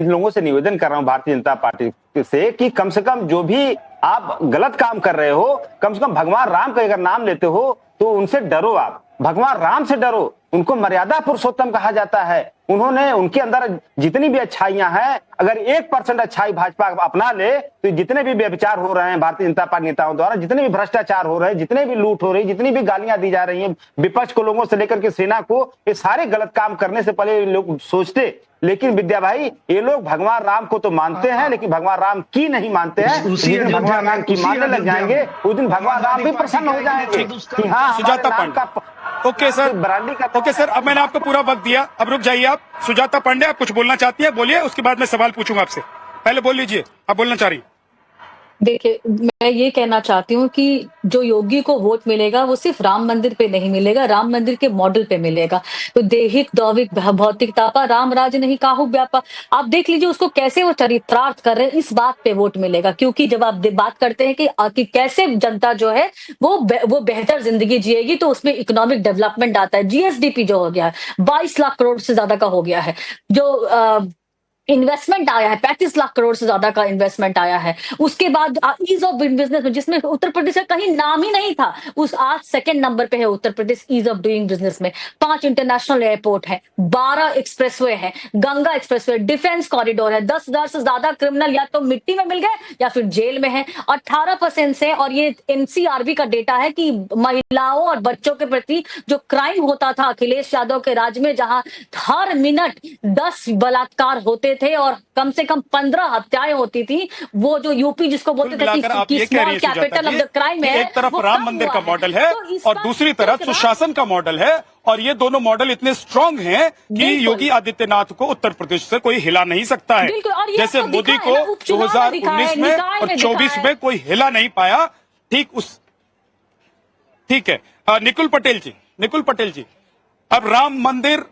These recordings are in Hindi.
लोगों से निवेदन कर रहा हूं भारतीय जनता पार्टी से कि कम से कम जो भी आप गलत काम कर रहे हो, कम से कम भगवान राम का अगर नाम लेते हो तो उनसे डरो, आप भगवान राम से डरो। उनको मर्यादा पुरुषोत्तम कहा जाता है। उन्होंने, उनके अंदर जितनी भी अच्छाइयां हैं, अगर 1% अच्छाई भाजपा अपना ले तो जितने भी व्यभिचार हो रहे हैं भारतीय जनता पार्टी नेताओं द्वारा, जितने भी भ्रष्टाचार हो रहे हैं, जितने भी लूट हो रही है, जितनी भी गालियां दी जा रही हैं विपक्ष को, लोगों से लेकर के सेना को, ये सारे गलत काम करने से पहले लोग सोचते। लेकिन विद्या भाई, ये लोग भगवान राम को तो मानते हैं लेकिन भगवान राम की नहीं मानते हैं। जिस दिन भगवान राम की मानने लग जाएंगे उस दिन भगवान राम भी प्रसन्न हो जाएंगे कि हाँ, Sujata Pande. Okay sir, okay sir, अब मैंने आपको पूरा वक्त दिया, अब रुक जाइए आप। सुजाता पांडे, आप कुछ बोलना चाहती है, बोलिए, उसके बाद मैं सवाल पूछूंगा आपसे। पहले बोल लीजिए, आप बोलना चाह रही। देखिए, मैं ये कहना चाहती हूँ कि जो योगी को वोट मिलेगा वो सिर्फ राम मंदिर पे नहीं मिलेगा, राम मंदिर के मॉडल पे मिलेगा। तो देहिक दौविक भौतिक तापा राम राज नहीं काहू व्यापा। आप देख लीजिए उसको कैसे वो चरितार्थ कर रहे हैं, इस बात पे वोट मिलेगा। क्योंकि जब आप बात करते हैं कि कैसे जनता जो है वो बेहतर जिंदगी जिएगी, तो उसमें इकोनॉमिक डेवलपमेंट आता है। जीएसडीपी जो हो गया है 22 लाख करोड़ से ज्यादा का हो गया है। जो इन्वेस्टमेंट आया है 35 लाख करोड़ से ज्यादा का इन्वेस्टमेंट आया है। उसके बाद ईज ऑफ डूइंग बिजनेस में, जिसमें उत्तर प्रदेश का कहीं नाम ही नहीं था, उस आज सेकंड नंबर पे है Uttar Pradesh ease of doing business में। 5 इंटरनेशनल एयरपोर्ट है, 12 एक्सप्रेसवे है, गंगा एक्सप्रेसवे, डिफेंस कॉरिडोर है। 10,000 से ज्यादा क्रिमिनल या तो मिट्टी में मिल गए या फिर जेल में है। 18% से, और ये एनसीआरबी का डेटा है कि महिलाओं और बच्चों के प्रति जो क्राइम होता था अखिलेश यादव के राज में, जहां हर मिनट 10 बलात्कार होते थे और कम से कम 15 हत्याएं होती थी, वो जो यूपी जिसको बोलते थे कि small capital of the crime है, एक तरफ राम मंदिर का मॉडल है और दूसरी तरफ सुशासन का मॉडल है, और ये दोनों मॉडल इतने स्ट्रांग हैं कि योगी आदित्यनाथ को उत्तर प्रदेश से कोई हिला नहीं सकता है। जैसे मोदी को 2019 में और 24 में कोई हिला नहीं पाया। ठीक है, निकुल पटेल जी, अब राम मंदिर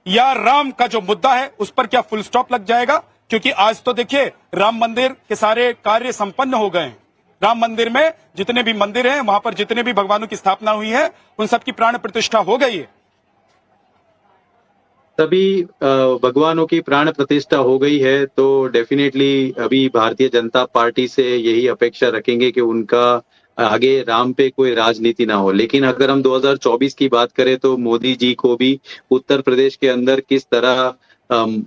या राम का जो मुद्दा है उस पर क्या फुल स्टॉप लग जाएगा? क्योंकि आज तो देखिए राम मंदिर के सारे कार्य संपन्न हो गए हैं। राम मंदिर में जितने भी मंदिर हैं, वहां पर जितने भी भगवानों की स्थापना हुई है, उन सबकी प्राण प्रतिष्ठा हो गई है। सभी भगवानों की प्राण प्रतिष्ठा हो गई है, तो डेफिनेटली अभी भारतीय जनता पार्टी से यही अपेक्षा रखेंगे कि उनका आगे राम पे कोई राजनीति ना हो। लेकिन अगर हम 2024 की बात करें तो मोदी जी को भी उत्तर प्रदेश के अंदर किस तरह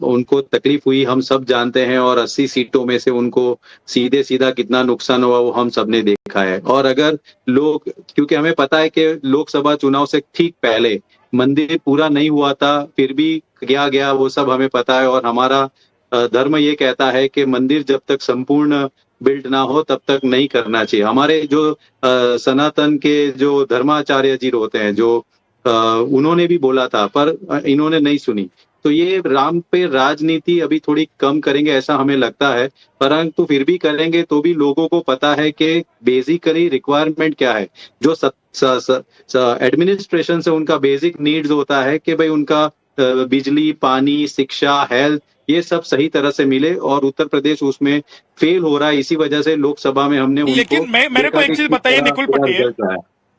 उनको तकलीफ हुई हम सब जानते हैं, और 80 सीटों में से उनको सीधे सीधा कितना नुकसान हुआ वो हम सब ने देखा है। और अगर लोग, क्योंकि हमें पता है कि लोकसभा चुनाव से ठीक पहले मंदिर पूरा नहीं हुआ था, फिर भी किया गया, वो सब हमें पता है। और हमारा धर्म ये कहता है कि मंदिर जब तक संपूर्ण बिल्ड ना हो तब तक नहीं करना चाहिए। हमारे जो सनातन के जो धर्माचार्य जी होते हैं, जो उन्होंने भी बोला था, पर इन्होंने नहीं सुनी। तो ये राम पे राजनीति अभी थोड़ी कम करेंगे ऐसा हमें लगता है, परंतु फिर भी करेंगे तो भी लोगों को पता है कि बेसिकली रिक्वायरमेंट क्या है। जो एडमिनिस्ट्रेशन से उनका बेसिक नीड्स होता है कि भाई उनका बिजली, पानी, शिक्षा, हेल्थ, ये सब सही तरह से मिले, और उत्तर प्रदेश उसमें फेल हो रहा है। इसी वजह से लोकसभा में हमने लेकिन मेरे को एक चीज बताइए निकुल पटेल,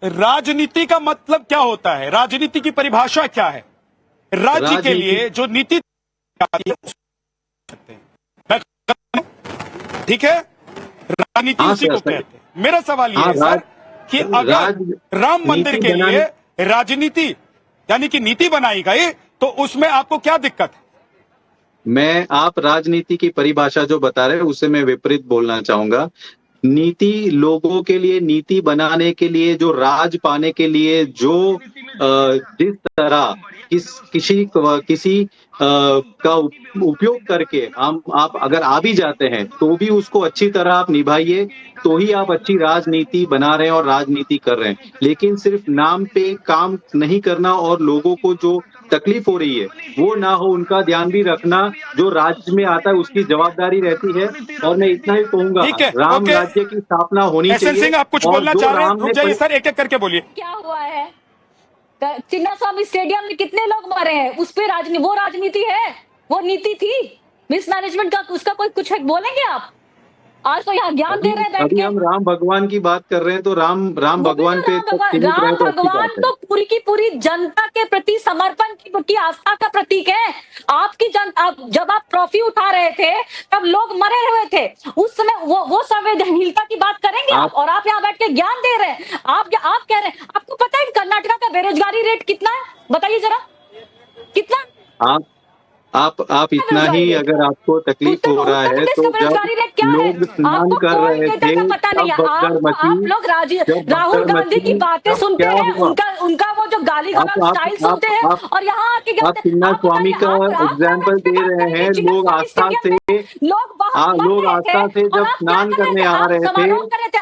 राजनीति का मतलब क्या होता है? राजनीति की परिभाषा क्या है? राज्य के लिए जो नीति, ठीक है, राजनीति उसी को कहते हैं। मेरा सवाल ये है सर कि अगर राम मंदिर के लिए राजनीति यानी कि नीति बनाई गई तो उसमें आपको क्या दिक्कत है? आप राजनीति की परिभाषा जो बता रहे हैं उससे मैं विपरीत बोलना चाहूंगा। नीति लोगों के लिए, नीति बनाने के लिए, जो राज पाने के लिए, जो जिस तरह किसी का उपयोग करके आप अगर आ भी जाते हैं तो भी उसको अच्छी तरह आप निभाइए, तो ही आप अच्छी राजनीति बना रहे हैं और राजनीति कर रहे हैं। लेकिन सिर्फ नाम पे काम नहीं करना, और लोगों को जो तकलीफ हो रही है वो ना हो, उनका ध्यान भी रखना। जो राज्य में आता है उसकी जवाबदारी रहती है। और मैं इतना ही कहूंगा, राम राज्य की स्थापना होनी चाहिए। सिंह, आप कुछ बोलना चाह रहे हैं? रुक जाइए सर, एक एक करके बोलिए। क्या हुआ है? चिन्नास्वामी स्टेडियम में कितने लोग मरे हैं? उस पे वो राजनीति है? वो नीति थी मिसमैनेजमेंट का? उसका कोई कुछ है बोलेंगे आप? आज तो यहाँ ज्ञान दे रहे हैं बैठ अभी के। हम राम भगवान की बात कर रहे हैं, तो राम भगवान पे सीमित रहे राम तो अच्छी भगवान बात है। तो पूरी की पूरी जनता के प्रति समर्पण की आस्था का प्रतीक है। आपकी जब आप ट्रॉफी उठा रहे थे तब लोग मरे हुए थे, उस समय वो संवेदनशीलता की बात करेंगे आप, और आप यहाँ बैठ के ज्ञान दे रहे हैं। आप कह रहे हैं, आपको पता है कर्नाटका का बेरोजगारी रेट कितना है? बताइए जरा, कितना? आप इतना ही अगर आपको तकलीफ हो रहा है तो जब लोग स्नान कर रहे थे तब भगदड़ मची, आप लोग राहुल गांधी की बातें सुनते हैं, उनका वो जो गाली गलौज स्टाइल सुनते हैं, और यहाँ आके आप चिन्ना स्वामी का एग्जाम्पल दे रहे हैं। लोग आस्था से जब स्नान करने आ रहे थे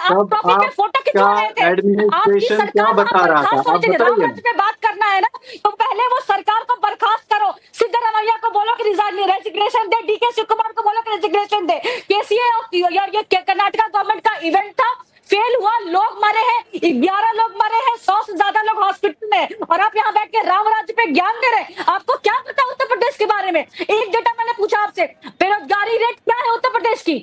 तब आपका एडमिनिस्ट्रेशन क्या बता रहा था, आप बताइए। पे बात करना है ना, तो पहले वो सरकार को बर्खास्त करो, सिद्धरामैया को बोलो कि रेजिग्नेशन दे, डीके शिव कुमार को बोलो कि रेजिग्नेशन दे। केसीए यार, ये कर्नाटका गवर्नमेंट का इवेंट था, फेल हुआ, लोग मरे हैं, 11 लोग मरे हैं, 100 से ज्यादा लोग हॉस्पिटल में, और आप यहाँ बैठ के राम राज्य पे ज्ञान दे रहे हैं। आपको क्या पता उत्तर प्रदेश के बारे में? एक डेटा मैंने पूछा आपसे, बेरोजगारी रेट क्या है उत्तर प्रदेश की?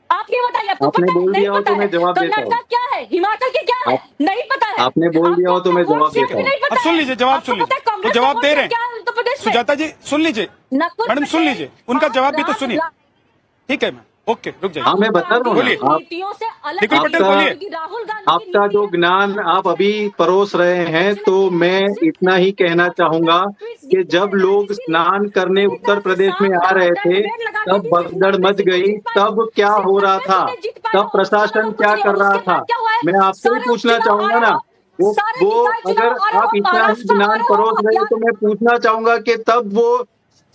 आप ये बताइए, आपको आपने पता है? बोल नहीं दिया हो पता तो मैं है। जवाब देता हूँ। कर्नाटका क्या है, हिमाचल की क्या है, नहीं पता है। आपने बोल दिया हो तो मैं जवाब देता हूँ। नहीं पता है। सुन लीजिए, जवाब सुन आपको पता है लीजिए, कांग्रेस तो जवाब का दे वोट रहे क्या है हैं उत्तर प्रदेश में? सुजाता जी, सुन लीजिए नकुल मैडम, सुन पटेल, लीजिए, उनका जवाब भी तो सुनिए। ठीक है मैम, ओके, रुक जाइए। हाँ, मैं बता रहा हूँ बोलिए। ना, नीतियों से अलग निकुल पटेल बोलिए। राहुल गांधी आपका जो ज्ञान आप अभी परोस रहे हैं, तो मैं इतना ही कहना चाहूंगा कि जब लोग स्नान करने उत्तर प्रदेश में आ रहे थे तब भगदड़ मच गई, तब क्या हो रहा था, तब प्रशासन क्या कर रहा था, मैं आपसे ही पूछना चाहूंगा ना। वो अगर आप इतना ही ज्ञान परोस रहे हैं तो मैं पूछना चाहूंगा कि तब वो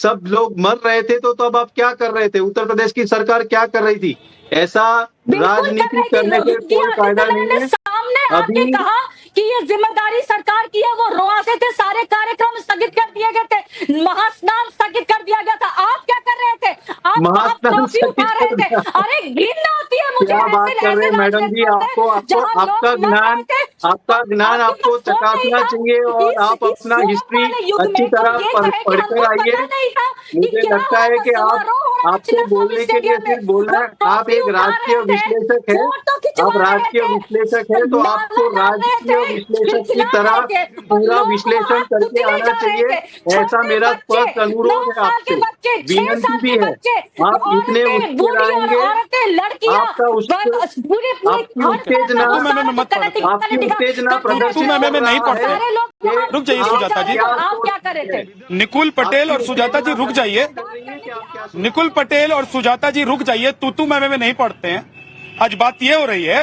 सब लोग मर रहे थे तो तब आप क्या कर रहे थे, उत्तर प्रदेश की सरकार क्या कर रही थी? ऐसा राजनीति करने से कोई फायदा नहीं है। सामने आके अभी कहा कि ये जिम्मेदारी सरकार की है, वो रोआसे थे, सारे कार्यक्रम स्थगित कर दिए गए थे, महास्नान स्थगित कर दिया गया था। आप क्या कर रहे थे? आप ट्रॉफी उठा रहे थे। अरे घृणा होती है मुझे। क्या बात कर रहे हैं मैडम जी, आपको आपका ज्ञान आपको चकासना चाहिए, और आप अपना हिस्ट्री अच्छी तरह पढ़कर आइए। मुझे लगता है कि आपको बोलने के लिए सिर्फ बोलना है। आप एक राजकीय विश्लेषक है, आप राजकीय विश्लेषक है, तो आपको राजकीय विश्लेषक की तरह पूरा विश्लेषण करके आना चाहिए। ऐसा मेरा स्पष्ट अनुरोध है आपसे, विनती भी है। आप इतने उत्तेजनाएंगे, आपका आपकी उत्तेजना प्रदर्शित कर रहा है। रुक जाइए सुजाता जी, आप क्या कर रहे थे? निकुल पटेल और सुजाता जी रुक जाइए। निकुल पटेल और सुजाता जी रुक जाइए, तू मैं नहीं पढ़ते हैं। आज बात यह हो रही है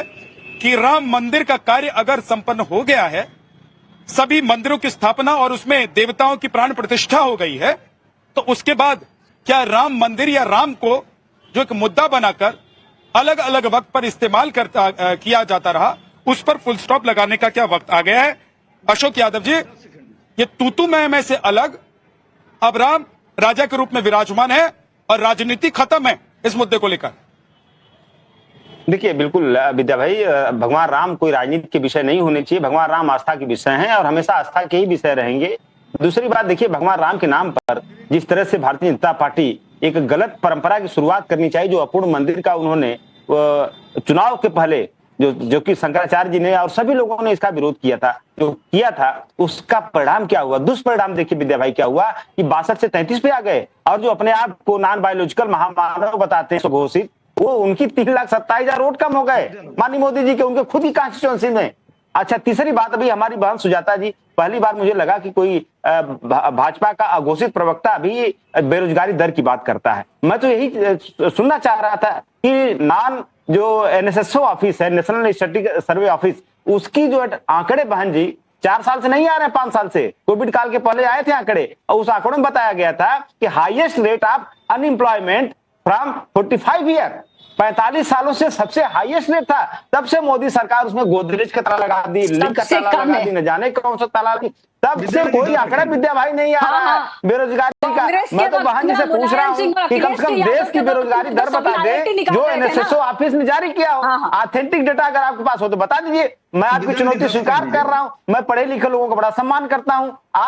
कि राम मंदिर का कार्य अगर संपन्न हो गया है, सभी मंदिरों की स्थापना और उसमें देवताओं की प्राण प्रतिष्ठा हो गई है, तो उसके बाद क्या राम मंदिर या राम को जो एक मुद्दा बनाकर अलग अलग वक्त पर इस्तेमाल किया जाता रहा, उस पर फुल स्टॉप लगाने का क्या वक्त आ गया है? अशोक यादव जी, ये तू मैं से अलग अब राम राजा के रूप में विराजमान है और राजनीति खत्म है इस मुद्दे को लेकर। देखिए, बिल्कुल विद्या भाई, भगवान राम कोई राजनीति के विषय नहीं होने चाहिए। भगवान राम आस्था के विषय हैं और हमेशा आस्था के ही विषय रहेंगे। दूसरी बात देखिए, भगवान राम के नाम पर जिस तरह से भारतीय जनता पार्टी एक गलत परंपरा की शुरुआत करनी चाहिए, जो अपूर्ण मंदिर का उन्होंने चुनाव के पहले जो कि शंकराचार्य जी ने और सभी लोगों ने इसका विरोध किया था, उसका परिणाम क्या हुआ? दुष्परिणाम देखिए विद्या भाई क्या हुआ कि 62 से 33 पे आ गए, और जो अपने आप को नॉन बायोलॉजिकल महामानव बताते हैं स्वघोषित, वो उनकी 3,27,000 वोट कम हो गए माननीय मोदी जी के, उनके खुद ही कॉन्स्टिट्यूएंसी में। अच्छा, तीसरी बात, अभी हमारी बहन सुजाता जी, पहली बार मुझे लगा कि कोई भाजपा का अघोषित प्रवक्ता अभी बेरोजगारी दर की बात करता है। मैं तो यही सुनना चाह रहा था कि जो एनएसएसओ ऑफिस है, नेशनल स्टैटिस्टिक्स सर्वे ऑफिस, उसकी जो आंकड़े बहन जी 4 साल से नहीं आ रहे, 5 साल से, कोविड काल के पहले आए थे आंकड़े, और उस आंकड़ों में बताया गया था कि highest rate of unemployment from 45 year, 45 सालों से सबसे हाईएस्ट रेट था। तब से मोदी सरकार उसमें गोदरेज का ताला लगा दी, लिंक का ताला लगा दी, न जाने कौन सा ताला दी, तब से कोई आंकड़ा विद्या भाई नहीं आ रहा है बेरोजगारी का। मैं तो बहन जी से पूछ रहा हूँ कि कम से कम देश की बेरोजगारी दर बता दे जो एनएसएसओ ऑफिस ने जारी किया हो। ऑथेंटिक डेटा अगर आपके पास हो तो बता दीजिए। मैं आपकी चुनौती स्वीकार कर रहा हूँ, मैं पढ़े लिखे लोगों का बड़ा सम्मान करता हूँ।